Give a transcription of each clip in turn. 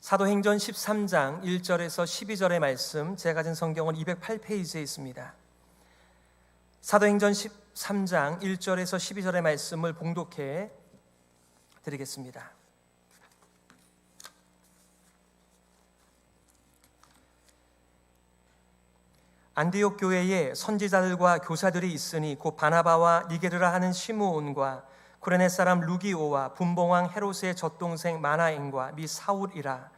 사도행전 13장 1절에서 12절의 말씀, 제가 가진 성경은 208페이지에 있습니다. 사도행전 13장 1절에서 12절의 말씀을 봉독해 드리겠습니다. 안디옥 교회에 선지자들과 교사들이 있으니 곧 바나바와 니게르라 하는 시므온과 쿠레네 사람 루기오와 분봉왕 헤롯의 젖동생 마나엔과 미 사울이라.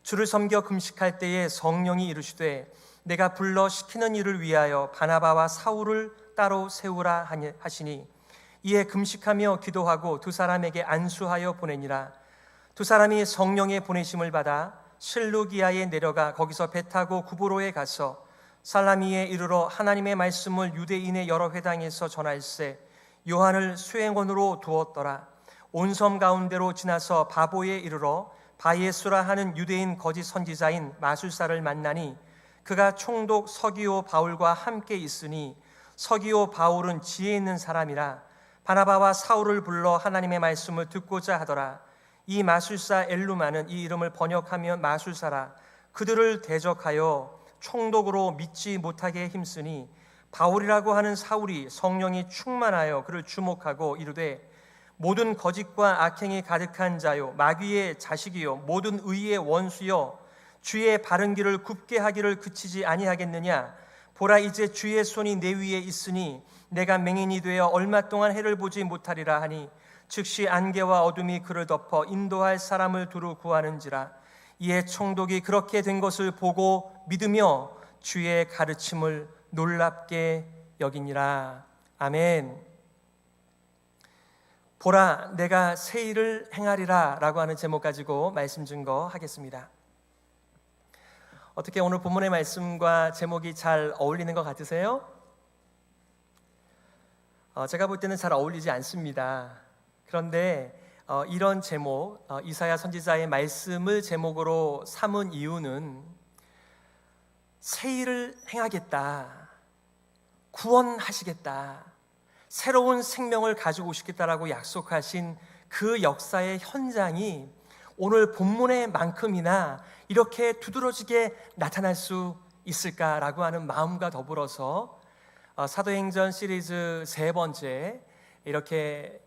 주를 섬겨 금식할 때에 성령이 이르시되 내가 불러 시키는 일을 위하여 바나바와 사울을 따로 세우라 하시니, 이에 금식하며 기도하고 두 사람에게 안수하여 보내니라. 두 사람이 성령의 보내심을 받아 실루기아에 내려가 거기서 배 타고 구브로에 가서 살라미에 이르러 하나님의 말씀을 유대인의 여러 회당에서 전할세 요한을 수행원으로 두었더라. 온 섬 가운데로 지나서 바보에 이르러 바예수라 하는 유대인 거짓 선지자인 마술사를 만나니, 그가 총독 서기오 바울과 함께 있으니 서기오 바울은 지혜 있는 사람이라. 바나바와 사울을 불러 하나님의 말씀을 듣고자 하더라. 이 마술사 엘루마는 이 이름을 번역하면 마술사라. 그들을 대적하여 총독으로 믿지 못하게 힘쓰니, 바울이라고 하는 사울이 성령이 충만하여 그를 주목하고 이르되 모든 거짓과 악행이 가득한 자요 마귀의 자식이요 모든 의의 원수요 주의 바른 길을 굽게 하기를 그치지 아니하겠느냐. 보라, 이제 주의 손이 내 위에 있으니 내가 맹인이 되어 얼마 동안 해를 보지 못하리라 하니, 즉시 안개와 어둠이 그를 덮어 인도할 사람을 두루 구하는지라. 이에 총독이 그렇게 된 것을 보고 믿으며 주의 가르침을 놀랍게 여기니라. 아멘. 보라, 내가 새 일을 행하리라 라고 하는 제목 가지고 말씀 증거하겠습니다. 어떻게 오늘 본문의 말씀과 제목이 잘 어울리는 것 같으세요? 제가 볼 때는 잘 어울리지 않습니다. 그런데 이런 제목, 이사야 선지자의 말씀을 제목으로 삼은 이유는 새 일을 행하겠다, 구원하시겠다, 새로운 생명을 가지고 오시겠다라고 약속하신 그 역사의 현장이 오늘 본문의 만큼이나 이렇게 두드러지게 나타날 수 있을까라고 하는 마음과 더불어서 사도행전 시리즈 세 번째, 이렇게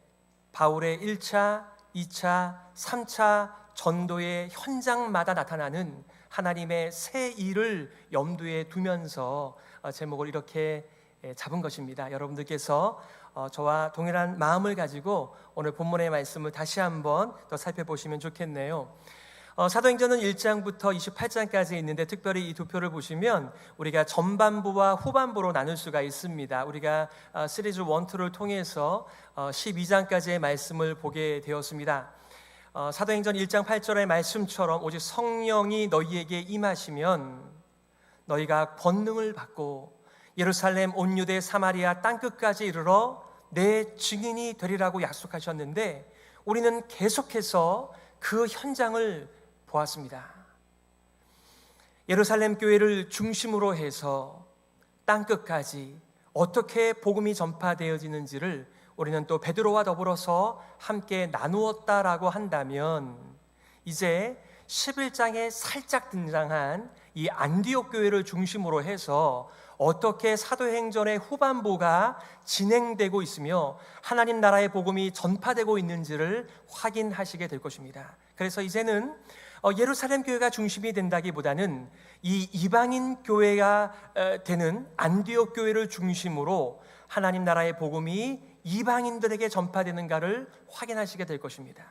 바울의 1차, 2차, 3차 전도의 현장마다 나타나는 하나님의 새 일을 염두에 두면서 제목을 이렇게 잡은 것입니다. 여러분들께서 저와 동일한 마음을 가지고 오늘 본문의 말씀을 다시 한번 더 살펴보시면 좋겠네요. 사도행전은 1장부터 28장까지 있는데, 특별히 이 두 표를 보시면 우리가 전반부와 후반부로 나눌 수가 있습니다. 우리가 시리즈 1, 2를 통해서 12장까지의 말씀을 보게 되었습니다. 사도행전 1장 8절의 말씀처럼 오직 성령이 너희에게 임하시면 너희가 권능을 받고 예루살렘 온 유대 사마리아 땅끝까지 이르러 내 증인이 되리라고 약속하셨는데, 우리는 계속해서 그 현장을 보았습니다. 예루살렘 교회를 중심으로 해서 땅끝까지 어떻게 복음이 전파되어지는지를 우리는 또 베드로와 더불어서 함께 나누었다라고 한다면, 이제 11장에 살짝 등장한 이 안디옥 교회를 중심으로 해서 어떻게 사도행전의 후반부가 진행되고 있으며 하나님 나라의 복음이 전파되고 있는지를 확인하시게 될 것입니다. 그래서 이제는 예루살렘 교회가 중심이 된다기보다는 이 이방인 교회가 되는 안디옥 교회를 중심으로 하나님 나라의 복음이 이방인들에게 전파되는가를 확인하시게 될 것입니다.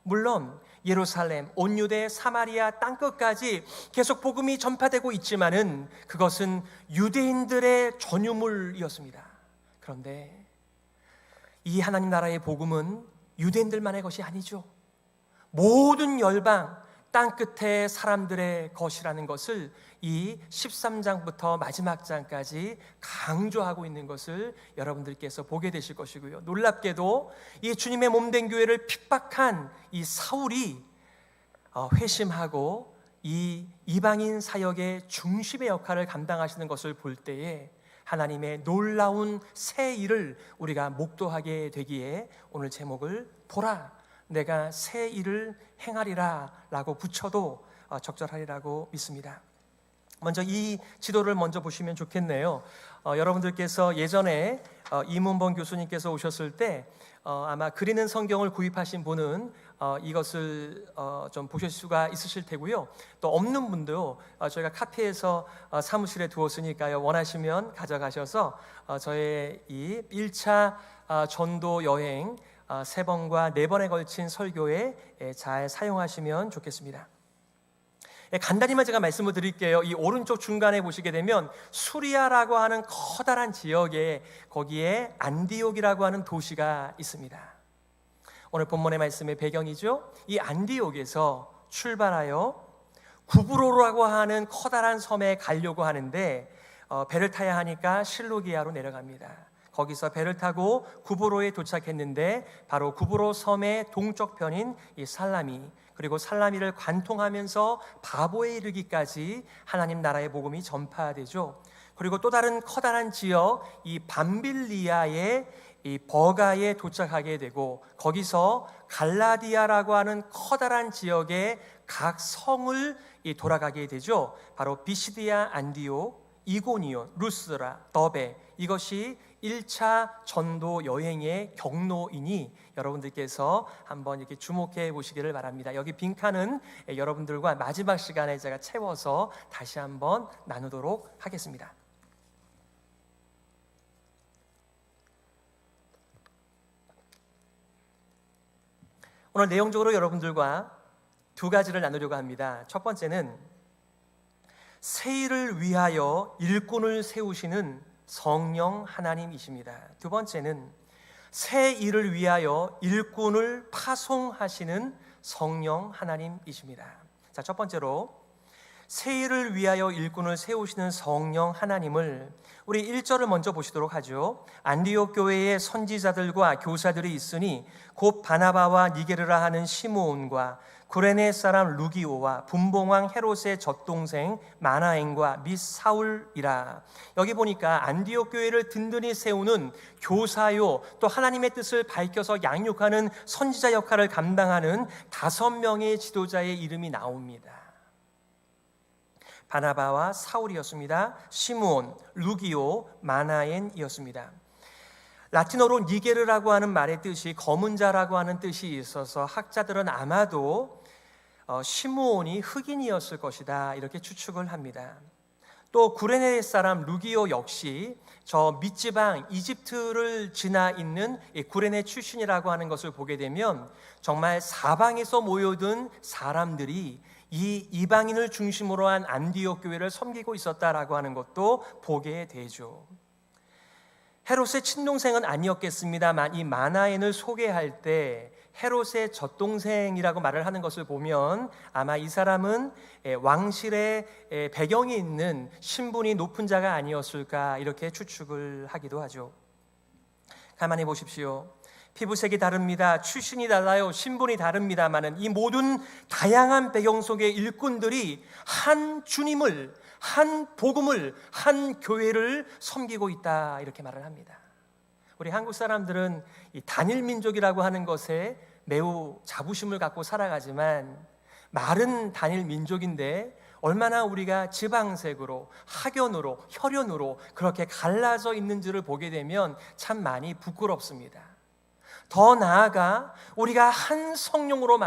물론 예루살렘, 온 유대, 사마리아 땅끝까지 계속 복음이 전파되고 있지만은 그것은 유대인들의 전유물이었습니다. 그런데 이 하나님 나라의 복음은 유대인들만의 것이 아니죠. 모든 열방, 땅끝의 사람들의 것이라는 것을 이 13장부터 마지막 장까지 강조하고 있는 것을 여러분들께서 보게 되실 것이고요. 놀랍게도 이 주님의 몸된 교회를 핍박한 이 사울이 회심하고 이 이방인 사역의 중심의 역할을 감당하시는 것을 볼 때에 하나님의 놀라운 새 일을 우리가 목도하게 되기에 오늘 제목을 보라, 내가 새 일을 행하리라 라고 붙여도 적절하리라고 믿습니다. 먼저 이 지도를 먼저 보시면 좋겠네요. 여러분들께서 예전에 이문범 교수님께서 오셨을 때 아마 그리는 성경을 구입하신 분은 이것을 좀 보실 수가 있으실 테고요. 또 없는 분도 저희가 카페에서 사무실에 두었으니까요. 원하시면 가져가셔서 저의 이 1차 전도 여행 3번과 4번에 걸친 설교에 잘 사용하시면 좋겠습니다. 간단히만 제가 말씀을 드릴게요. 이 오른쪽 중간에 보시게 되면 수리아라고 하는 커다란 지역에 거기에 안디옥이라고 하는 도시가 있습니다. 오늘 본문의 말씀의 배경이죠. 이 안디옥에서 출발하여 구브로라고 하는 커다란 섬에 가려고 하는데 배를 타야 하니까 실루기아로 내려갑니다. 거기서 배를 타고 구브로에 도착했는데 바로 구브로 섬의 동쪽 편인 이 살라미, 그리고 살라미를 관통하면서 바보에 이르기까지 하나님 나라의 복음이 전파되죠. 그리고 또 다른 커다란 지역 이 밤빌리아의 이 버가에 도착하게 되고 거기서 갈라디아라고 하는 커다란 지역의 각 성을 돌아가게 되죠. 바로 비시디아, 안디옥, 이고니온, 루스라, 더베, 이것이 1차 전도 여행의 경로이니 여러분들께서 한번 이렇게 주목해 보시기를 바랍니다. 여기 빈칸은 여러분들과 마지막 시간에 제가 채워서 다시 한번 나누도록 하겠습니다. 오늘 내용적으로 여러분들과 2가지를 나누려고 합니다. 첫 번째는 새 일을 위하여 일꾼을 세우시는 성령 하나님이십니다. 두 번째는 새 일을 위하여 일꾼을 파송하시는 성령 하나님이십니다. 자, 첫 번째로 새 일을 위하여 일꾼을 세우시는 성령 하나님을 우리 1절을 먼저 보시도록 하죠. 안디옥 교회에 선지자들과 교사들이 있으니 곧 바나바와 니게르라 하는 시므온과 구레네 사람 루기오와 분봉왕 헤롯의 젖동생 마나엔과 및 사울이라. 여기 보니까 안디옥 교회를 든든히 세우는 교사요, 또 하나님의 뜻을 밝혀서 양육하는 선지자 역할을 감당하는 5명의 지도자의 이름이 나옵니다. 바나바와 사울이었습니다. 시므온, 루기오, 마나엔이었습니다. 라틴어로 니게르라고 하는 말의 뜻이 검은 자라고 하는 뜻이 있어서 학자들은 아마도 시므온이 흑인이었을 것이다 이렇게 추측을 합니다. 또 구레네 사람 루기오 역시 저 밑지방 이집트를 지나 있는 구레네 출신이라고 하는 것을 보게 되면 정말 사방에서 모여든 사람들이 이 이방인을 중심으로 한 안디옥 교회를 섬기고 있었다라고 하는 것도 보게 되죠. 헤롯의 친동생은 아니었겠습니다만 이 마나엔을 소개할 때 헤롯의 젖동생이라고 말을 하는 것을 보면 아마 이 사람은 왕실의 배경이 있는 신분이 높은 자가 아니었을까 이렇게 추측을 하기도 하죠. 가만히 보십시오. 피부색이 다릅니다. 출신이 달라요. 신분이 다릅니다만은 이 모든 다양한 배경 속의 일꾼들이 한 주님을, 한 복음을, 한 교회를 섬기고 있다 이렇게 말을 합니다. 우리 한국 사람들은 이 단일 민족이라고 하는 것에 매우 자부심을 갖고 살아가지만 말은 단일 민족인데 얼마나 우리가 지방색으로, 학연으로, 혈연으로 그렇게 갈라져 있는지를 보게 되면 참 많이 부끄럽습니다. 더 나아가 우리가 한 성령으로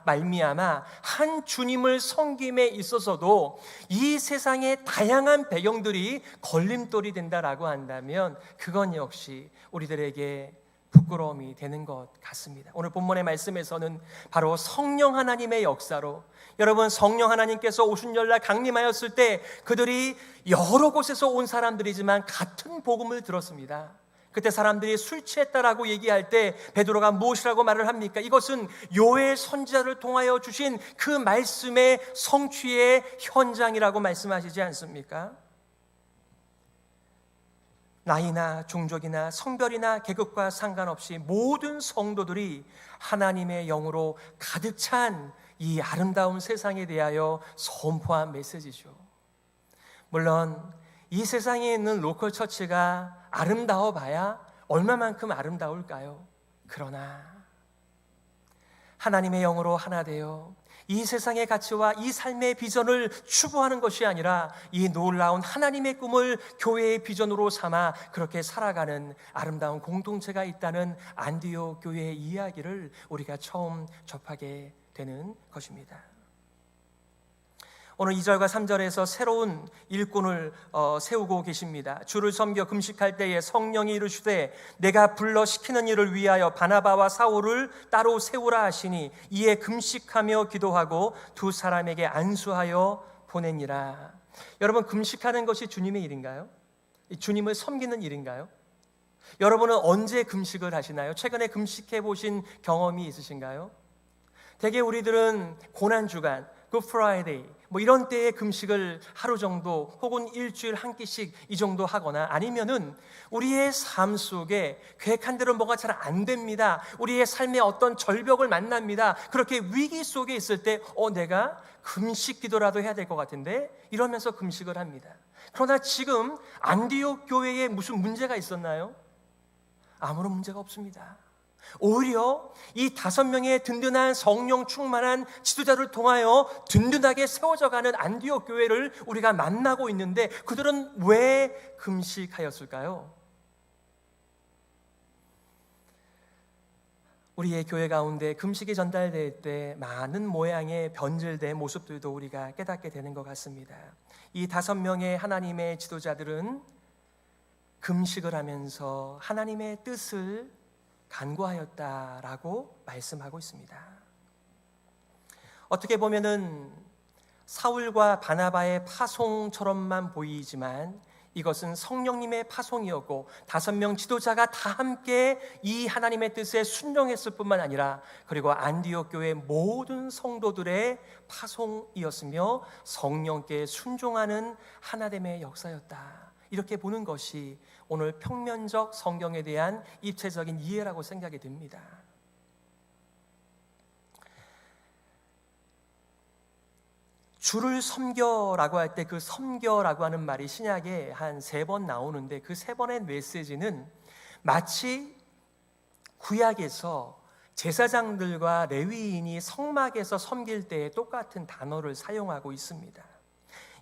말미암아 한 주님을 섬김에 있어서도 이 세상의 다양한 배경들이 걸림돌이 된다라고 한다면 그건 역시 우리들에게 부끄러움이 되는 것 같습니다. 오늘 본문의 말씀에서는 바로 성령 하나님의 역사로 여러분 성령 하나님께서 오순절날 강림하였을 때 그들이 여러 곳에서 온 사람들이지만 같은 복음을 들었습니다. 그때 사람들이 술 취했다라고 얘기할 때 베드로가 무엇이라고 말을 합니까? 이것은 요엘 선지자를 통하여 주신 그 말씀의 성취의 현장이라고 말씀하시지 않습니까? 나이나 종족이나 성별이나 계급과 상관없이 모든 성도들이 하나님의 영으로 가득 찬 이 아름다운 세상에 대하여 선포한 메시지죠. 물론 이 세상에 있는 로컬 처치가 아름다워 봐야 얼마만큼 아름다울까요? 그러나 하나님의 영으로 하나 되어 이 세상의 가치와 이 삶의 비전을 추구하는 것이 아니라 이 놀라운 하나님의 꿈을 교회의 비전으로 삼아 그렇게 살아가는 아름다운 공동체가 있다는 안디옥 교회의 이야기를 우리가 처음 접하게 되는 것입니다. 오늘 2절과 3절에서 새로운 일꾼을 세우고 계십니다. 주를 섬겨 금식할 때에 성령이 이르시되 내가 불러 시키는 일을 위하여 바나바와 사울을 따로 세우라 하시니 이에 금식하며 기도하고 두 사람에게 안수하여 보내니라. 여러분, 금식하는 것이 주님의 일인가요? 주님을 섬기는 일인가요? 여러분은 언제 금식을 하시나요? 최근에 금식해 보신 경험이 있으신가요? 대개 우리들은 고난주간, 굿 프라이데이 이런 때에 금식을 하루 정도 혹은 일주일 한 끼씩 이 정도 하거나, 아니면은 우리의 삶 속에 계획한 대로 뭐가 잘 안 됩니다. 우리의 삶에 어떤 절벽을 만납니다. 그렇게 위기 속에 있을 때 내가 금식 기도라도 해야 될 것 같은데 이러면서 금식을 합니다. 그러나 지금 안디옥 교회에 무슨 문제가 있었나요? 아무런 문제가 없습니다. 오히려 이 5명의 든든한 성령 충만한 지도자를 통하여 든든하게 세워져가는 안디옥 교회를 우리가 만나고 있는데, 그들은 왜 금식하였을까요? 우리의 교회 가운데 금식이 전달될 때 많은 모양의 변질된 모습들도 우리가 깨닫게 되는 것 같습니다. 이 5명의 하나님의 지도자들은 금식을 하면서 하나님의 뜻을 간구하였다라고 말씀하고 있습니다. 어떻게 보면은 사울과 바나바의 파송처럼만 보이지만 이것은 성령님의 파송이었고 5명 지도자가 다 함께 이 하나님의 뜻에 순종했을 뿐만 아니라 그리고 안디옥 교회 모든 성도들의 파송이었으며 성령께 순종하는 하나됨의 역사였다. 이렇게 보는 것이 오늘 평면적 성경에 대한 입체적인 이해라고 생각이 듭니다. 주를 섬겨라고 할 때 그 섬겨라고 하는 말이 신약에 한 3번 나오는데 그 3번의 메시지는 마치 구약에서 제사장들과 레위인이 성막에서 섬길 때에 똑같은 단어를 사용하고 있습니다.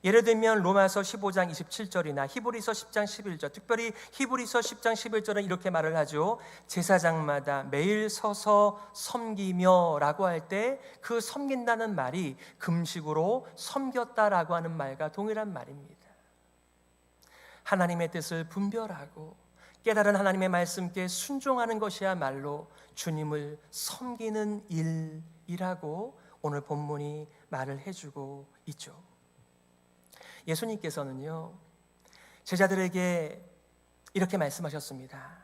예를 들면 로마서 15장 27절이나 히브리서 10장 11절, 특별히 히브리서 10장 11절은 이렇게 말을 하죠. 제사장마다 매일 서서 섬기며 라고 할 때 그 섬긴다는 말이 금식으로 섬겼다라고 하는 말과 동일한 말입니다. 하나님의 뜻을 분별하고 깨달은 하나님의 말씀께 순종하는 것이야말로 주님을 섬기는 일이라고 오늘 본문이 말을 해주고 있죠. 예수님께서는요, 제자들에게 이렇게 말씀하셨습니다.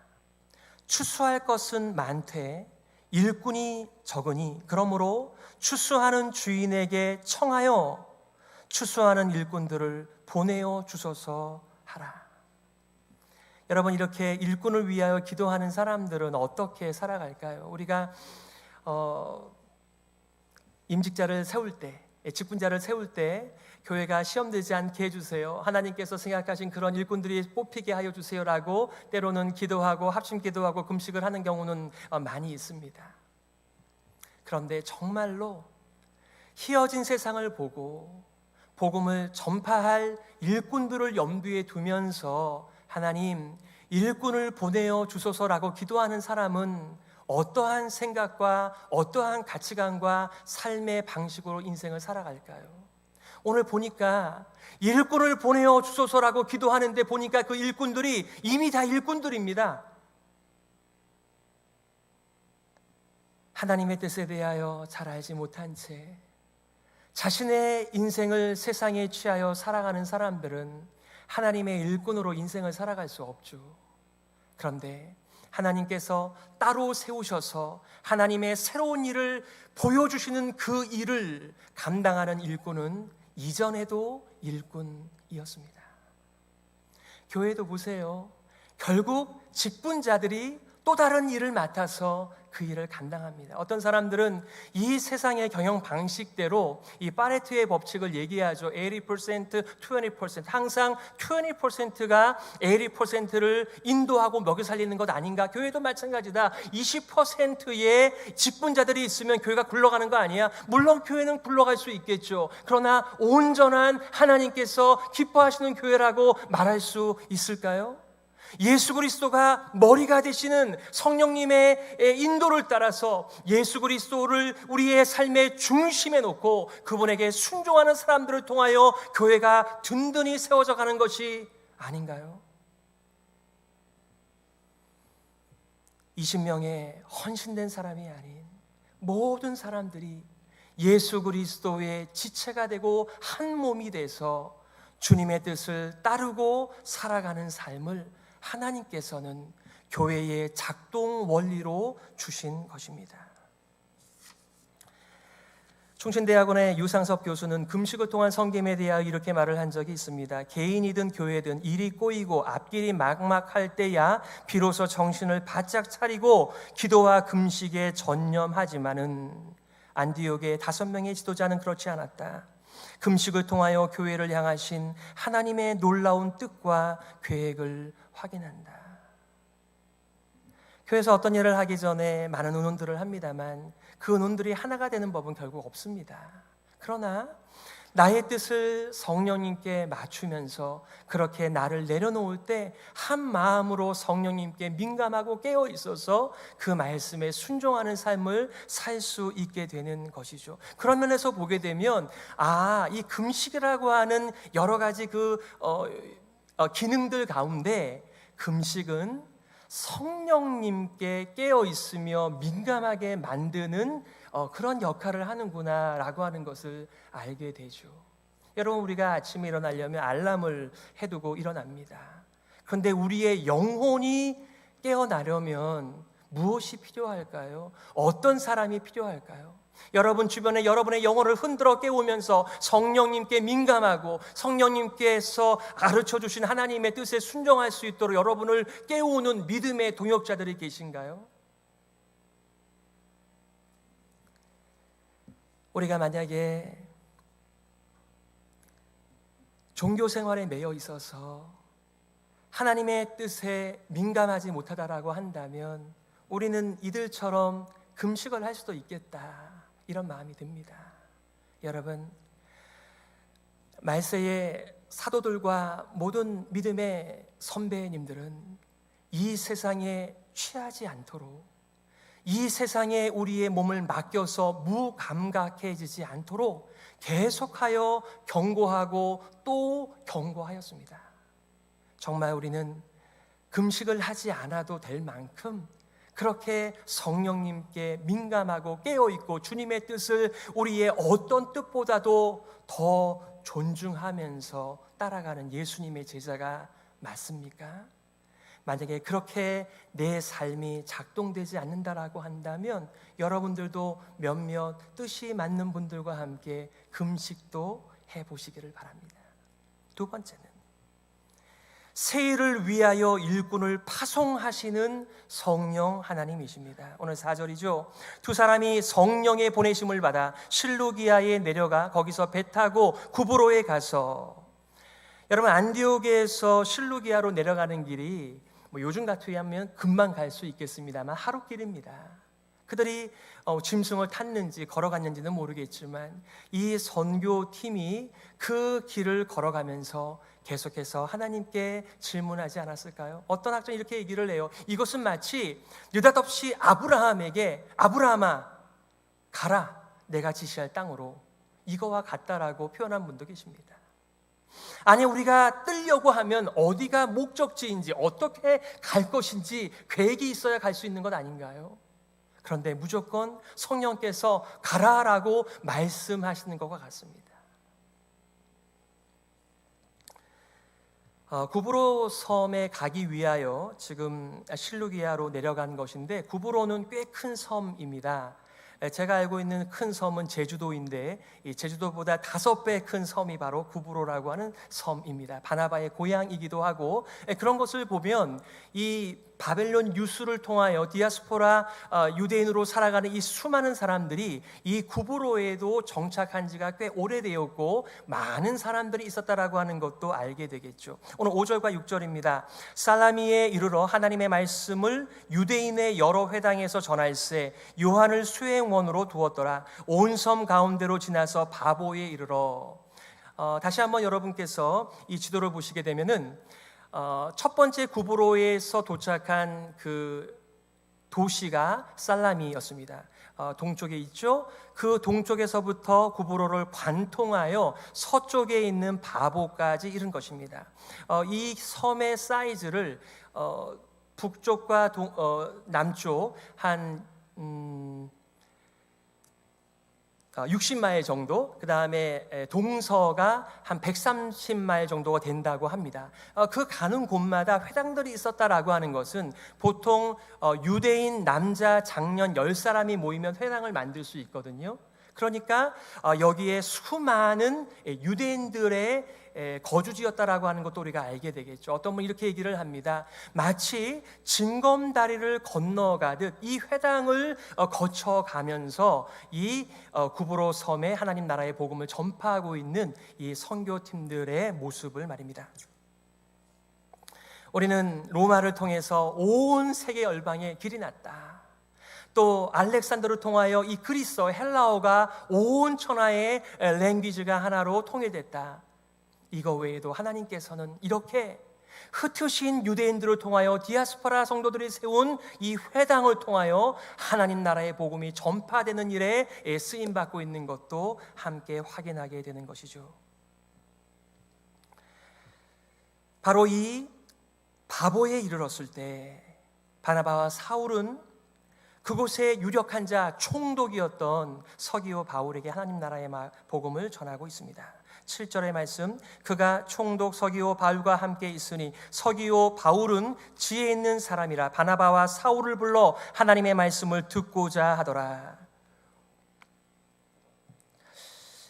추수할 것은 많되 일꾼이 적으니 그러므로 추수하는 주인에게 청하여 추수하는 일꾼들을 보내어 주소서 하라. 여러분, 이렇게 일꾼을 위하여 기도하는 사람들은 어떻게 살아갈까요? 우리가 임직자를 세울 때, 직분자를 세울 때 교회가 시험 들지 않게 해주세요, 하나님께서 생각하신 그런 일꾼들이 뽑히게 하여 주세요라고 때로는 기도하고 합심 기도하고 금식을 하는 경우는 많이 있습니다. 그런데 정말로 희어진 세상을 보고 복음을 전파할 일꾼들을 염두에 두면서 하나님, 일꾼을 보내어 주소서라고 기도하는 사람은 어떠한 생각과 어떠한 가치관과 삶의 방식으로 인생을 살아갈까요? 오늘 보니까 일꾼을 보내어 주소서라고 기도하는데 보니까 그 일꾼들이 이미 다 일꾼들입니다. 하나님의 뜻에 대하여 잘 알지 못한 채 자신의 인생을 세상에 취하여 살아가는 사람들은 하나님의 일꾼으로 인생을 살아갈 수 없죠. 그런데 하나님께서 따로 세우셔서 하나님의 새로운 일을 보여주시는 그 일을 감당하는 일꾼은 이전에도 일꾼이었습니다. 교회도 보세요. 결국 직분자들이 또 다른 일을 맡아서 그 일을 감당합니다. 어떤 사람들은 이 세상의 경영 방식대로 이 파레토의 법칙을 얘기하죠. 80%, 20%. 항상 20%가 80%를 인도하고 먹여 살리는 것 아닌가? 교회도 마찬가지다. 20%의 직분자들이 있으면 교회가 굴러가는 거 아니야? 물론 교회는 굴러갈 수 있겠죠. 그러나 온전한 하나님께서 기뻐하시는 교회라고 말할 수 있을까요? 예수 그리스도가 머리가 되시는 성령님의 인도를 따라서 예수 그리스도를 우리의 삶의 중심에 놓고 그분에게 순종하는 사람들을 통하여 교회가 든든히 세워져 가는 것이 아닌가요? 20명의 헌신된 사람이 아닌 모든 사람들이 예수 그리스도의 지체가 되고 한 몸이 돼서 주님의 뜻을 따르고 살아가는 삶을 하나님께서는 교회의 작동 원리로 주신 것입니다. 충신대학원의 유상섭 교수는 금식을 통한 섬김에 대하여 이렇게 말을 한 적이 있습니다. 개인이든 교회든 일이 꼬이고 앞길이 막막할 때야 비로소 정신을 바짝 차리고 기도와 금식에 전념하지만은 안디옥의 5명의 지도자는 그렇지 않았다. 금식을 통하여 교회를 향하신 하나님의 놀라운 뜻과 계획을 확인한다. 교회에서 어떤 일을 하기 전에 많은 의논들을 합니다만 그 의논들이 하나가 되는 법은 결국 없습니다. 그러나 나의 뜻을 성령님께 맞추면서 그렇게 나를 내려놓을 때 한 마음으로 성령님께 민감하고 깨어 있어서 그 말씀에 순종하는 삶을 살 수 있게 되는 것이죠. 그런 면에서 보게 되면 이 금식이라고 하는 여러 가지 기능들 가운데 금식은 성령님께 깨어 있으며 민감하게 만드는 그런 역할을 하는구나라고 하는 것을 알게 되죠. 여러분, 우리가 아침에 일어나려면 알람을 해두고 일어납니다. 그런데 우리의 영혼이 깨어나려면 무엇이 필요할까요? 어떤 사람이 필요할까요? 여러분 주변에 여러분의 영혼을 흔들어 깨우면서 성령님께 민감하고 성령님께서 가르쳐 주신 하나님의 뜻에 순종할 수 있도록 여러분을 깨우는 믿음의 동역자들이 계신가요? 우리가 만약에 종교 생활에 매여 있어서 하나님의 뜻에 민감하지 못하다라고 한다면 우리는 이들처럼 금식을 할 수도 있겠다, 이런 마음이 듭니다. 여러분, 말세의 사도들과 모든 믿음의 선배님들은 이 세상에 취하지 않도록, 이 세상에 우리의 몸을 맡겨서 무감각해지지 않도록 계속하여 경고하고 또 경고하였습니다. 정말 우리는 금식을 하지 않아도 될 만큼 그렇게 성령님께 민감하고 깨어있고 주님의 뜻을 우리의 어떤 뜻보다도 더 존중하면서 따라가는 예수님의 제자가 맞습니까? 만약에 그렇게 내 삶이 작동되지 않는다라고 한다면 여러분들도 몇몇 뜻이 맞는 분들과 함께 금식도 해보시기를 바랍니다. 두 번째는 세일을 위하여 일꾼을 파송하시는 성령 하나님이십니다. 오늘 4절이죠. 두 사람이 성령의 보내심을 받아 실루기아에 내려가 거기서 배 타고 구브로에 가서, 여러분 안디옥에서 실루기아로 내려가는 길이 요즘 같으면 금방 갈 수 있겠습니다만 하루길입니다. 그들이 짐승을 탔는지 걸어갔는지는 모르겠지만 이 선교팀이 그 길을 걸어가면서 계속해서 하나님께 질문하지 않았을까요? 어떤 학자는 이렇게 얘기를 해요. 이것은 마치 느닷없이 아브라함에게 아브라함아 가라, 내가 지시할 땅으로, 이거와 같다라고 표현한 분도 계십니다. 아니, 우리가 뜨려고 하면 어디가 목적지인지 어떻게 갈 것인지 계획이 있어야 갈 수 있는 것 아닌가요? 그런데 무조건 성령께서 가라라고 말씀하시는 것과 같습니다. 구브로 섬에 가기 위하여 지금 실루기아로 내려간 것인데, 구브로는 꽤 큰 섬입니다. 제가 알고 있는 큰 섬은 제주도인데 이 제주도보다 5배 큰 섬이 바로 구브로라고 하는 섬입니다. 바나바의 고향이기도 하고, 그런 것을 보면 이 바벨론 유수를 통하여 디아스포라 유대인으로 살아가는 이 수많은 사람들이 이 구브로에도 정착한 지가 꽤 오래되었고 많은 사람들이 있었다라고 하는 것도 알게 되겠죠. 오늘 5절과 6절입니다. 살라미에 이르러 하나님의 말씀을 유대인의 여러 회당에서 전할세 요한을 수행원으로 두었더라. 온 섬 가운데로 지나서 바보에 이르러. 다시 한번 여러분께서 이 지도를 보시게 되면은 첫 번째 구브로에서 도착한 그 도시가 살라미였습니다. 동쪽에 있죠. 그 동쪽에서부터 구브로를 관통하여 서쪽에 있는 바보까지 이른 것입니다. 이 섬의 사이즈를 북쪽과 남쪽 한 60마일 정도, 그 다음에 동서가 한 130마일 정도가 된다고 합니다. 그 가는 곳마다 회당들이 있었다라고 하는 것은 보통 유대인 남자 장년 10사람이 모이면 회당을 만들 수 있거든요. 그러니까 여기에 수많은 유대인들의 거주지였다라고 하는 것도 우리가 알게 되겠죠. 어떤 분이 이렇게 얘기를 합니다. 마치 징검다리를 건너가듯 이 회당을 거쳐가면서 이 구브로 섬에 하나님 나라의 복음을 전파하고 있는 이 선교팀들의 모습을 말입니다. 우리는 로마를 통해서 온 세계 열방에 길이 났다. 또 알렉산더를 통하여 이 그리스어 헬라어가 온 천하의 랭귀지가 하나로 통일됐다. 이거 외에도 하나님께서는 이렇게 흩으신 유대인들을 통하여 디아스포라 성도들이 세운 이 회당을 통하여 하나님 나라의 복음이 전파되는 일에 쓰임받고 있는 것도 함께 확인하게 되는 것이죠. 바로 이 바보에 이르렀을 때 바나바와 사울은 그곳에 유력한 자 총독이었던 서기오 바울에게 하나님 나라의 복음을 전하고 있습니다. 7절의 말씀, 그가 총독 서기오 바울과 함께 있으니 서기오 바울은 지혜 있는 사람이라 바나바와 사울을 불러 하나님의 말씀을 듣고자 하더라.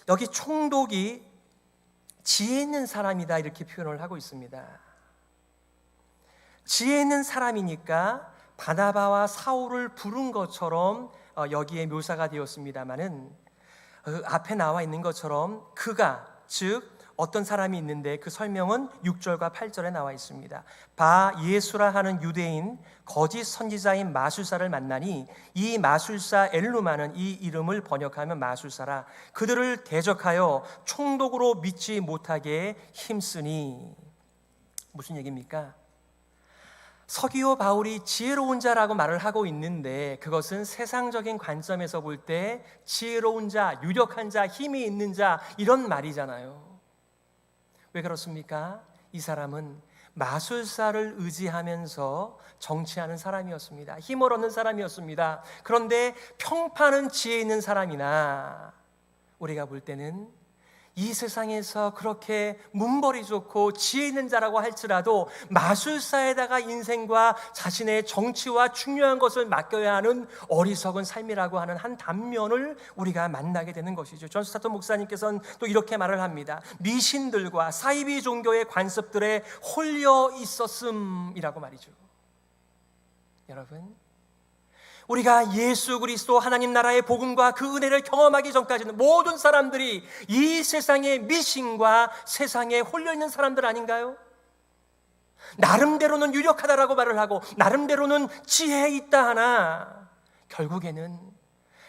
여기 총독이 지혜 있는 사람이다 이렇게 표현을 하고 있습니다. 지혜 있는 사람이니까 바나바와 사울을 부른 것처럼 여기에 묘사가 되었습니다마는 앞에 나와 있는 것처럼 그가, 즉 어떤 사람이 있는데 그 설명은 6절과 8절에 나와 있습니다. 바 예수라 하는 유대인 거짓 선지자인 마술사를 만나니 이 마술사 엘루마는 이 이름을 번역하면 마술사라. 그들을 대적하여 총독으로 믿지 못하게 힘쓰니. 무슨 얘기입니까? 서기오 바울이 지혜로운 자라고 말을 하고 있는데 그것은 세상적인 관점에서 볼 때 지혜로운 자, 유력한 자, 힘이 있는 자 이런 말이잖아요. 왜 그렇습니까? 이 사람은 마술사를 의지하면서 정치하는 사람이었습니다. 힘을 얻는 사람이었습니다. 그런데 평판은 지혜 있는 사람이나 우리가 볼 때는 이 세상에서 그렇게 문벌이 좋고 지혜 있는 자라고 할지라도 마술사에다가 인생과 자신의 정치와 중요한 것을 맡겨야 하는 어리석은 삶이라고 하는 한 단면을 우리가 만나게 되는 것이죠. 존 스타트 목사님께서는 또 이렇게 말을 합니다. 미신들과 사이비 종교의 관습들에 홀려 있었음이라고 말이죠. 여러분, 우리가 예수 그리스도 하나님 나라의 복음과 그 은혜를 경험하기 전까지는 모든 사람들이 이 세상의 미신과 세상에 홀려있는 사람들 아닌가요? 나름대로는 유력하다라고 말을 하고 나름대로는 지혜 있다 하나 결국에는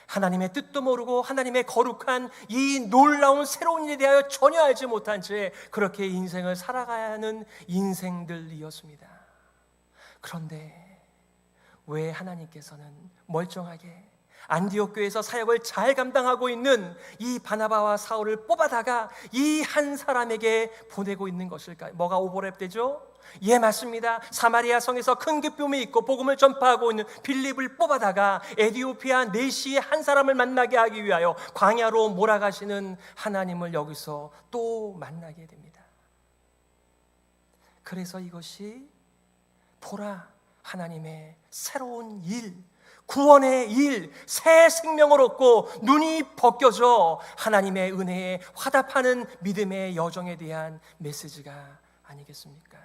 하나님의 뜻도 모르고 하나님의 거룩한 이 놀라운 새로운 일에 대하여 전혀 알지 못한 채 그렇게 인생을 살아가야 하는 인생들이었습니다. 그런데 왜 하나님께서는 멀쩡하게 안디옥 교회에서 사역을 잘 감당하고 있는 이 바나바와 사울을 뽑아다가 이 한 사람에게 보내고 있는 것일까요? 뭐가 오버랩되죠? 예, 맞습니다. 사마리아 성에서 큰 기쁨이 있고 복음을 전파하고 있는 빌립을 뽑아다가 에디오피아 내시의 한 사람을 만나게 하기 위하여 광야로 몰아가시는 하나님을 여기서 또 만나게 됩니다. 그래서 이것이 보라, 하나님의 새로운 일, 구원의 일, 새 생명을 얻고 눈이 벗겨져 하나님의 은혜에 화답하는 믿음의 여정에 대한 메시지가 아니겠습니까?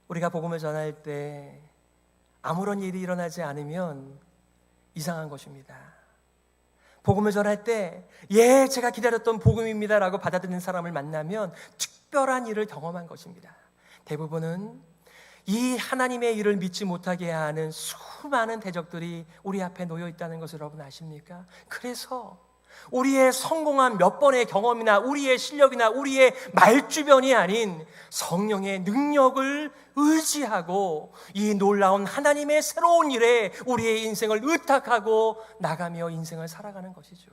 우리가 복음을 전할 때 아무런 일이 일어나지 않으면 이상한 것입니다. 복음을 전할 때 제가 기다렸던 복음입니다 라고 받아들이는 사람을 만나면 특별한 일을 경험한 것입니다. 대부분은 이 하나님의 일을 믿지 못하게 하는 수많은 대적들이 우리 앞에 놓여 있다는 것을 여러분 아십니까? 그래서 우리의 성공한 몇 번의 경험이나 우리의 실력이나 우리의 말주변이 아닌 성령의 능력을 의지하고 이 놀라운 하나님의 새로운 일에 우리의 인생을 의탁하고 나가며 인생을 살아가는 것이죠.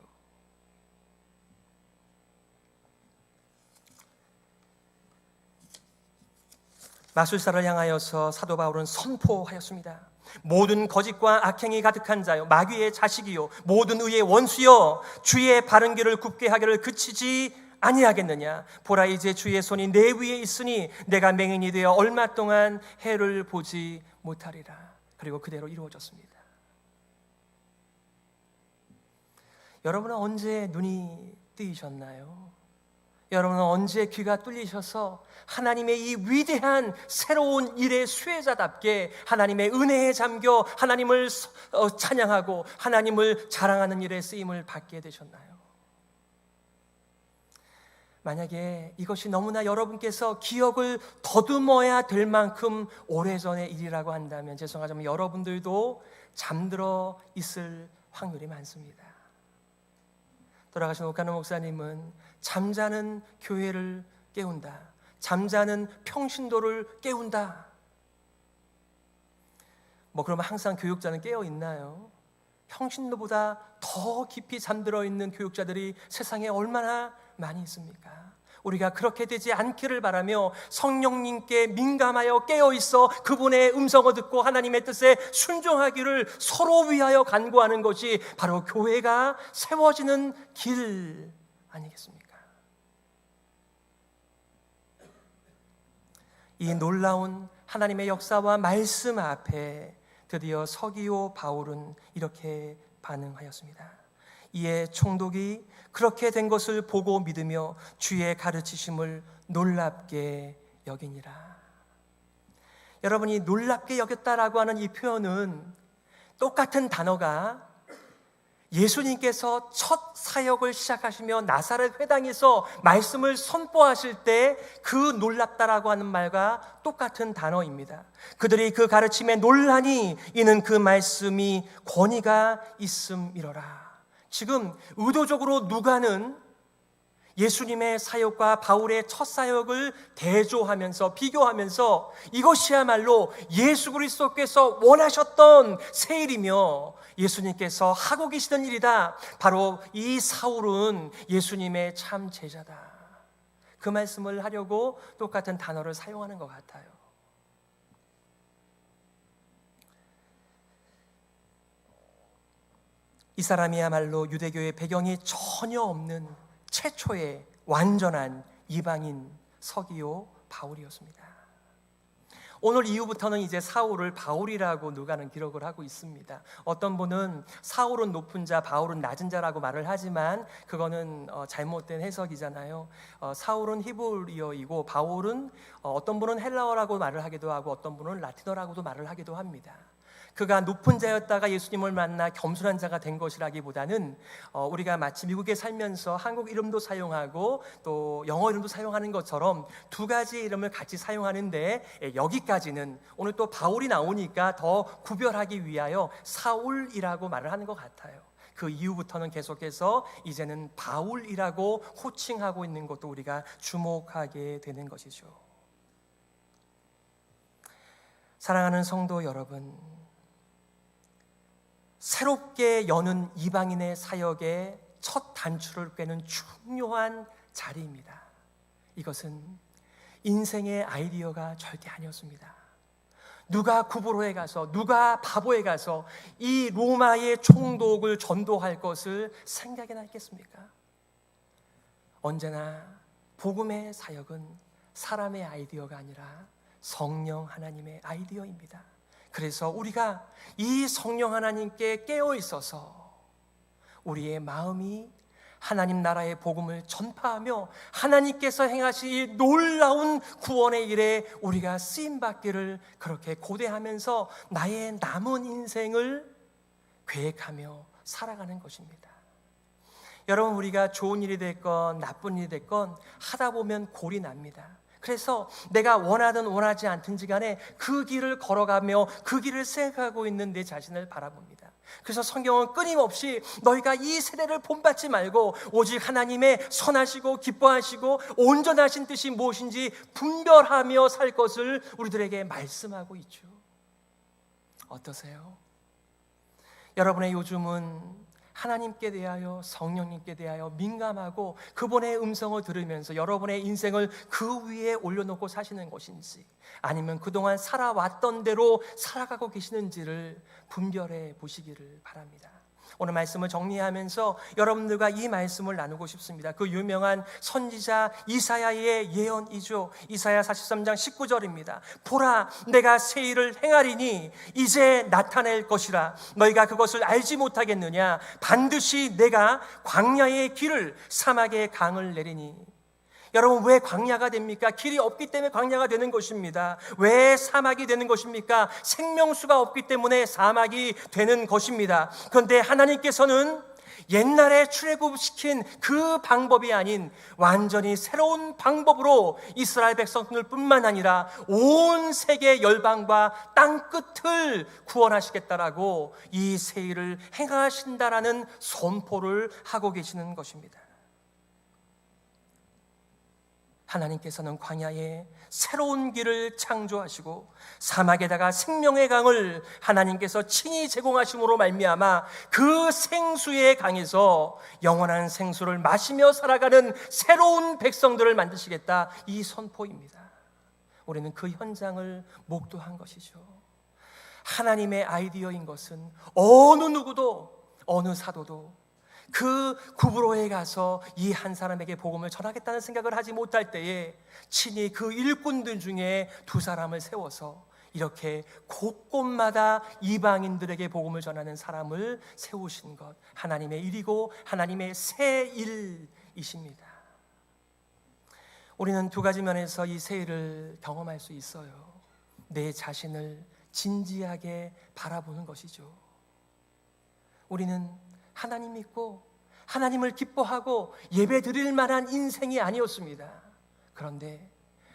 마술사를 향하여서 사도 바울은 선포하였습니다. 모든 거짓과 악행이 가득한 자요, 마귀의 자식이요, 모든 의의 원수요, 주의 바른 길을 굽게 하기를 그치지 아니하겠느냐. 보라, 이제 주의 손이 내 위에 있으니 내가 맹인이 되어 얼마 동안 해를 보지 못하리라. 그리고 그대로 이루어졌습니다. 여러분은 언제 눈이 뜨이셨나요? 여러분은 언제 귀가 뚫리셔서 하나님의 이 위대한 새로운 일의 수혜자답게 하나님의 은혜에 잠겨 하나님을 찬양하고 하나님을 자랑하는 일에 쓰임을 받게 되셨나요? 만약에 이것이 너무나 여러분께서 기억을 더듬어야 될 만큼 오래전의 일이라고 한다면 죄송하지만 여러분들도 잠들어 있을 확률이 많습니다. 돌아가신 오카노 목사님은 잠자는 교회를 깨운다, 잠자는 평신도를 깨운다. 그러면 항상 교육자는 깨어 있나요? 평신도보다 더 깊이 잠들어 있는 교육자들이 세상에 얼마나 많이 있습니까? 우리가 그렇게 되지 않기를 바라며 성령님께 민감하여 깨어 있어 그분의 음성을 듣고 하나님의 뜻에 순종하기를 서로 위하여 간구하는 것이 바로 교회가 세워지는 길 아니겠습니까? 이 놀라운 하나님의 역사와 말씀 앞에 드디어 서기오 바울은 이렇게 반응하였습니다. 이에 총독이 그렇게 된 것을 보고 믿으며 주의 가르치심을 놀랍게 여기니라. 여러분이 놀랍게 여겼다라고 하는 이 표현은 똑같은 단어가 예수님께서 첫 사역을 시작하시며 나사렛 회당에서 말씀을 선포하실 때 그 놀랍다라고 하는 말과 똑같은 단어입니다. 그들이 그 가르침에 논란이 이는 그 말씀이 권위가 있음이로라. 지금 의도적으로 누가는 예수님의 사역과 바울의 첫 사역을 대조하면서 비교하면서 이것이야말로 예수 그리스도께서 원하셨던 새 일이며 예수님께서 하고 계시던 일이다. 바로 이 사울은 예수님의 참 제자다. 그 말씀을 하려고 똑같은 단어를 사용하는 것 같아요. 이 사람이야말로 유대교의 배경이 전혀 없는 최초의 완전한 이방인 서기오 바울이었습니다. 오늘 이후부터는 이제 사울을 바울이라고 누가는 기록을 하고 있습니다. 어떤 분은 사울은 높은 자, 바울은 낮은 자라고 말을 하지만 그거는 잘못된 해석이잖아요. 사울은 히브리어이고 바울은 어떤 분은 헬라어라고 말을 하기도 하고 어떤 분은 라틴어라고도 말을 하기도 합니다. 그가 높은 자였다가 예수님을 만나 겸손한 자가 된 것이라기보다는 우리가 마치 미국에 살면서 한국 이름도 사용하고 또 영어 이름도 사용하는 것처럼 두 가지 이름을 같이 사용하는데 여기까지는 오늘 또 바울이 나오니까 더 구별하기 위하여 사울이라고 말을 하는 것 같아요. 그 이후부터는 계속해서 이제는 바울이라고 호칭하고 있는 것도 우리가 주목하게 되는 것이죠. 사랑하는 성도 여러분, 새롭게 여는 이방인의 사역의 첫 단추를 꿰는 중요한 자리입니다. 이것은 인생의 아이디어가 절대 아니었습니다. 누가 구브로에 가서 누가 바보에 가서 이 로마의 총독을 전도할 것을 생각이나 했겠습니까? 언제나 복음의 사역은 사람의 아이디어가 아니라 성령 하나님의 아이디어입니다. 그래서 우리가 이 성령 하나님께 깨어 있어서 우리의 마음이 하나님 나라의 복음을 전파하며 하나님께서 행하신 이 놀라운 구원의 일에 우리가 쓰임받기를 그렇게 고대하면서 나의 남은 인생을 계획하며 살아가는 것입니다. 여러분, 우리가 좋은 일이 됐건 나쁜 일이 됐건 하다 보면 골이 납니다. 그래서 내가 원하든 원하지 않든지 간에 그 길을 걸어가며 그 길을 생각하고 있는 내 자신을 바라봅니다. 그래서 성경은 끊임없이 너희가 이 세대를 본받지 말고 오직 하나님의 선하시고 기뻐하시고 온전하신 뜻이 무엇인지 분별하며 살 것을 우리들에게 말씀하고 있죠. 어떠세요? 여러분의 요즘은 하나님께 대하여, 성령님께 대하여 민감하고 그분의 음성을 들으면서 여러분의 인생을 그 위에 올려놓고 사시는 것인지, 아니면 그동안 살아왔던 대로 살아가고 계시는지를 분별해 보시기를 바랍니다. 오늘 말씀을 정리하면서 여러분들과 이 말씀을 나누고 싶습니다. 그 유명한 선지자 이사야의 예언이죠. 이사야 43장 19절입니다. 보라, 내가 새 일을 행하리니 이제 나타낼 것이라. 너희가 그것을 알지 못하겠느냐? 반드시 내가 광야의 길을, 사막의 강을 내리니. 여러분, 왜 광야가 됩니까? 길이 없기 때문에 광야가 되는 것입니다. 왜 사막이 되는 것입니까? 생명수가 없기 때문에 사막이 되는 것입니다. 그런데 하나님께서는 옛날에 출애굽시킨 그 방법이 아닌 완전히 새로운 방법으로 이스라엘 백성들 뿐만 아니라 온 세계 열방과 땅끝을 구원하시겠다라고 이 새 일을 행하신다라는 선포를 하고 계시는 것입니다. 하나님께서는 광야에 새로운 길을 창조하시고 사막에다가 생명의 강을 하나님께서 친히 제공하심으로 말미암아 그 생수의 강에서 영원한 생수를 마시며 살아가는 새로운 백성들을 만드시겠다, 이 선포입니다. 우리는 그 현장을 목도한 것이죠. 하나님의 아이디어인 것은 어느 누구도, 어느 사도도 그 구브로에 가서 이 한 사람에게 복음을 전하겠다는 생각을 하지 못할 때에 친히 그 일꾼들 중에 두 사람을 세워서 이렇게 곳곳마다 이방인들에게 복음을 전하는 사람을 세우신 것, 하나님의 일이고 하나님의 새 일이십니다. 우리는 두 가지 면에서 이 새 일을 경험할 수 있어요. 내 자신을 진지하게 바라보는 것이죠. 우리는 하나님 믿고 하나님을 기뻐하고 예배 드릴 만한 인생이 아니었습니다. 그런데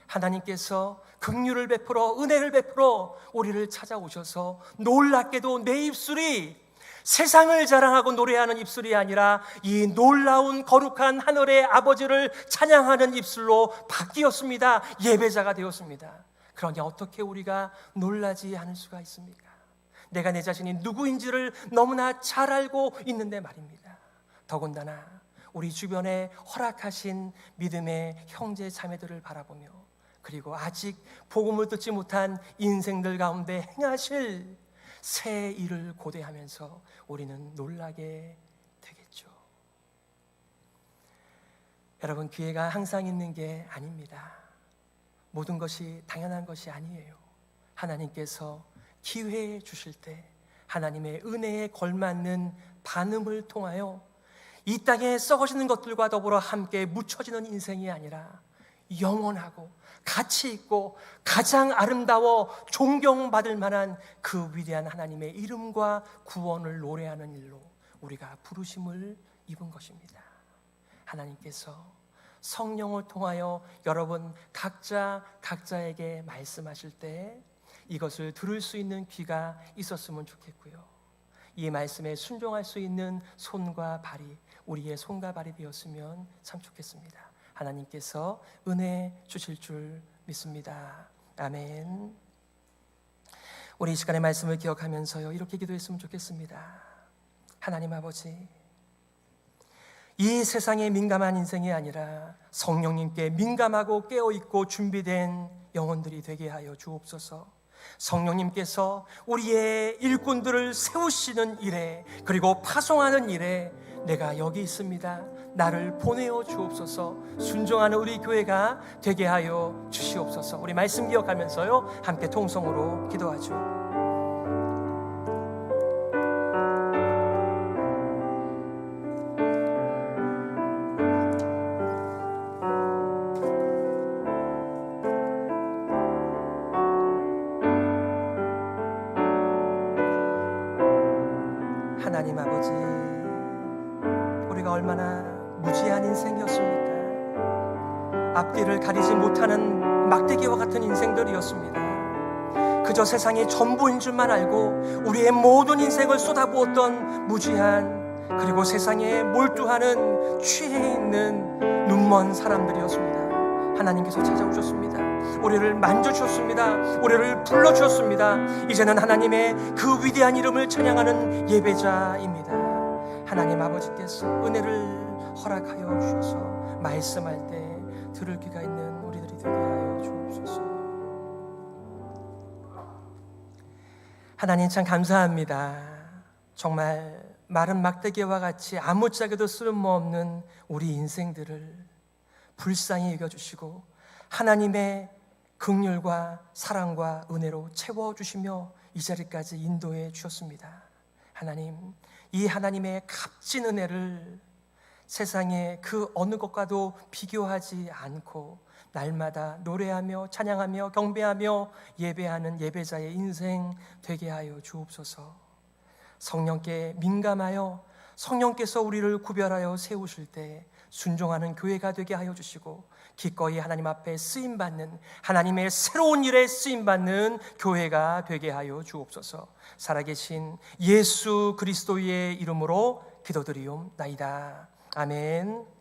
하나님께서 긍휼을 베풀어, 은혜를 베풀어 우리를 찾아오셔서 놀랍게도 내 입술이 세상을 자랑하고 노래하는 입술이 아니라 이 놀라운 거룩한 하늘의 아버지를 찬양하는 입술로 바뀌었습니다. 예배자가 되었습니다. 그러니 어떻게 우리가 놀라지 않을 수가 있습니까? 내가 내 자신이 누구인지를 너무나 잘 알고 있는데 말입니다. 더군다나 우리 주변에 허락하신 믿음의 형제 자매들을 바라보며, 그리고 아직 복음을 듣지 못한 인생들 가운데 행하실 새 일을 고대하면서 우리는 놀라게 되겠죠. 여러분, 기회가 항상 있는 게 아닙니다. 모든 것이 당연한 것이 아니에요. 하나님께서 기회 주실 때 하나님의 은혜에 걸맞는 반응을 통하여 이 땅에 썩어지는 것들과 더불어 함께 묻혀지는 인생이 아니라 영원하고 가치 있고 가장 아름다워 존경받을 만한 그 위대한 하나님의 이름과 구원을 노래하는 일로 우리가 부르심을 입은 것입니다. 하나님께서 성령을 통하여 여러분 각자에게 말씀하실 때 이것을 들을 수 있는 귀가 있었으면 좋겠고요. 이 말씀에 순종할 수 있는 손과 발이 우리의 손과 발이 되었으면 참 좋겠습니다. 하나님께서 은혜 주실 줄 믿습니다. 아멘. 우리 이 시간의 말씀을 기억하면서요, 이렇게 기도했으면 좋겠습니다. 하나님 아버지, 이 세상에 민감한 인생이 아니라 성령님께 민감하고 깨어있고 준비된 영혼들이 되게 하여 주옵소서. 성령님께서 우리의 일꾼들을 세우시는 일에, 그리고 파송하는 일에 내가 여기 있습니다, 나를 보내어 주옵소서. 순종하는 우리 교회가 되게 하여 주시옵소서. 우리 말씀 기억하면서요, 함께 통성으로 기도하죠. 하나님 아버지, 우리가 얼마나 무지한 인생이었습니까? 앞뒤를 가리지 못하는 막대기와 같은 인생들이었습니다. 그저 세상이 전부인 줄만 알고 우리의 모든 인생을 쏟아부었던 무지한, 그리고 세상에 몰두하는 취해 있는 눈먼 사람들이었습니다. 하나님께서 찾아오셨습니다. 우리를 만져주셨습니다. 우리를 불러주셨습니다. 이제는 하나님의 그 위대한 이름을 찬양하는 예배자입니다. 하나님 아버지께서 은혜를 허락하여 주셔서 말씀할 때 들을 귀가 있는 우리들이 되게 하여 주옵소서. 하나님 참 감사합니다. 정말 마른 막대기와 같이 아무짝에도 쓸모없는 우리 인생들을 불쌍히 여겨주시고 하나님의 긍휼과 사랑과 은혜로 채워주시며 이 자리까지 인도해 주셨습니다. 하나님, 이 하나님의 값진 은혜를 세상의 그 어느 것과도 비교하지 않고 날마다 노래하며 찬양하며 경배하며 예배하는 예배자의 인생 되게 하여 주옵소서. 성령께 민감하여 성령께서 우리를 구별하여 세우실 때 순종하는 교회가 되게 하여 주시고 기꺼이 하나님 앞에 쓰임받는, 하나님의 새로운 일에 쓰임받는 교회가 되게 하여 주옵소서. 살아계신 예수 그리스도의 이름으로 기도드리옵나이다. 아멘.